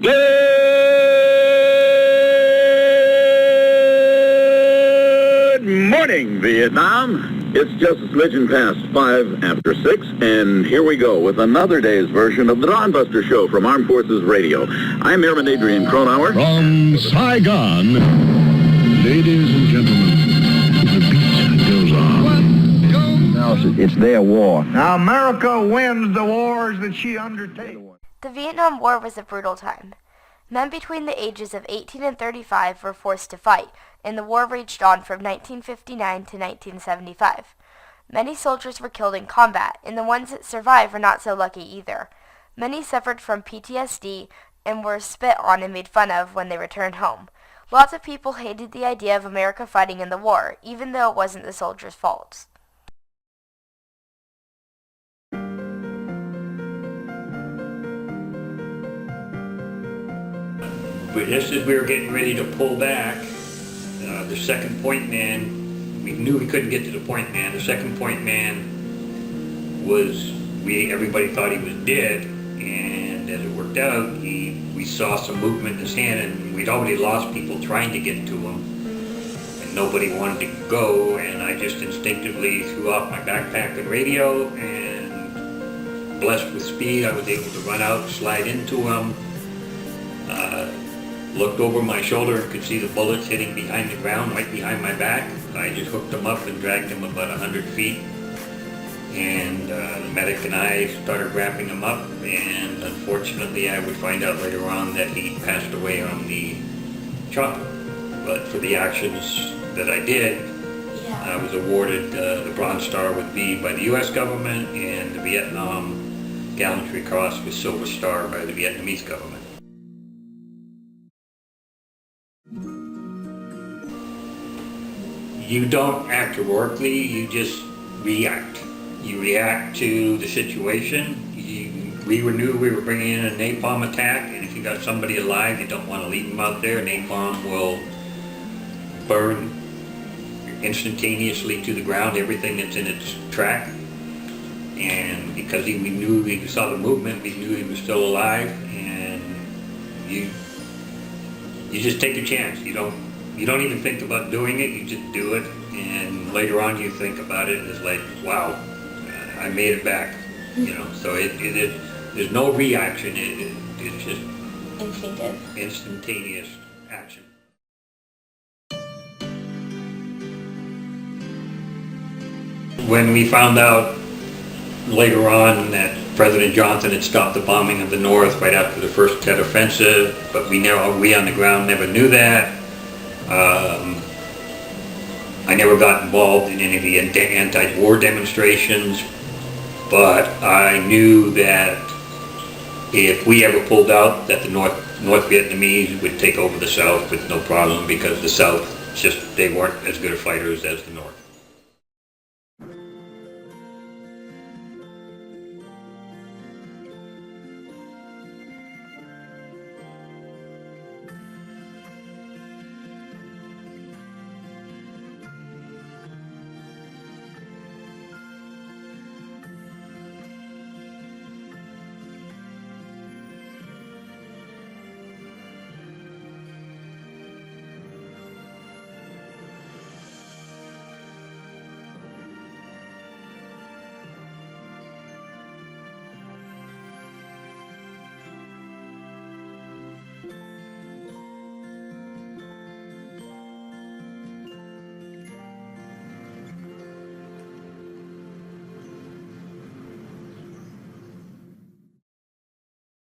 Good morning, Vietnam. It's just a smidgen past 5 after 6, and here we go with another day's version of the Dawn Buster Show from Armed Forces Radio. I'm Airman Adrian Cronauer. From Saigon, ladies and gentlemen, the beat goes on. Now it's their war. Now America wins the wars that she undertakes. The Vietnam War was a brutal time. Men between the ages of 18 and 35 were forced to fight, and the war raged on from 1959 to 1975. Many soldiers were killed in combat, and the ones that survived were not so lucky either. Many suffered from PTSD and were spit on and made fun of when they returned home. Lots of people hated the idea of America fighting in the war, even though it wasn't the soldiers' faults. But just as we were getting ready to pull back, the second point man, we knew we couldn't get to the point man. The second point man was, everybody thought he was dead, and as it worked out, we saw some movement in his hand, and we'd already lost people trying to get to him, and nobody wanted to go, and I just instinctively threw off my backpack and radio, and blessed with speed, I was able to run out, slide into him. Looked over my shoulder and could see the bullets hitting behind the ground, right behind my back. I just hooked him up and dragged him about 100 feet. And the medic and I started wrapping him up, and unfortunately I would find out later on that he passed away on the chopper. But for the actions that I did, I was awarded the Bronze Star with V by the U.S. government and the Vietnam Gallantry Cross with Silver Star by the Vietnamese government. You don't act heroically, you just react. You react to the situation. We knew we were bringing in a napalm attack, and if you got somebody alive, you don't want to leave them out there. Napalm will burn instantaneously to the ground everything that's in its track. And because we knew, we saw the movement, we knew he was still alive, and you just take a chance. You don't even think about doing it, you just do it, and later on you think about it, and it's like, wow, I made it back, so there's no reaction, it's just instantaneous action. When we found out later on that President Johnson had stopped the bombing of the North right after the first Tet Offensive, but we on the ground never knew that. I never got involved in any of the anti-war demonstrations, but I knew that if we ever pulled out, that the North Vietnamese would take over the South with no problem, because the South they weren't as good a fighters as the North.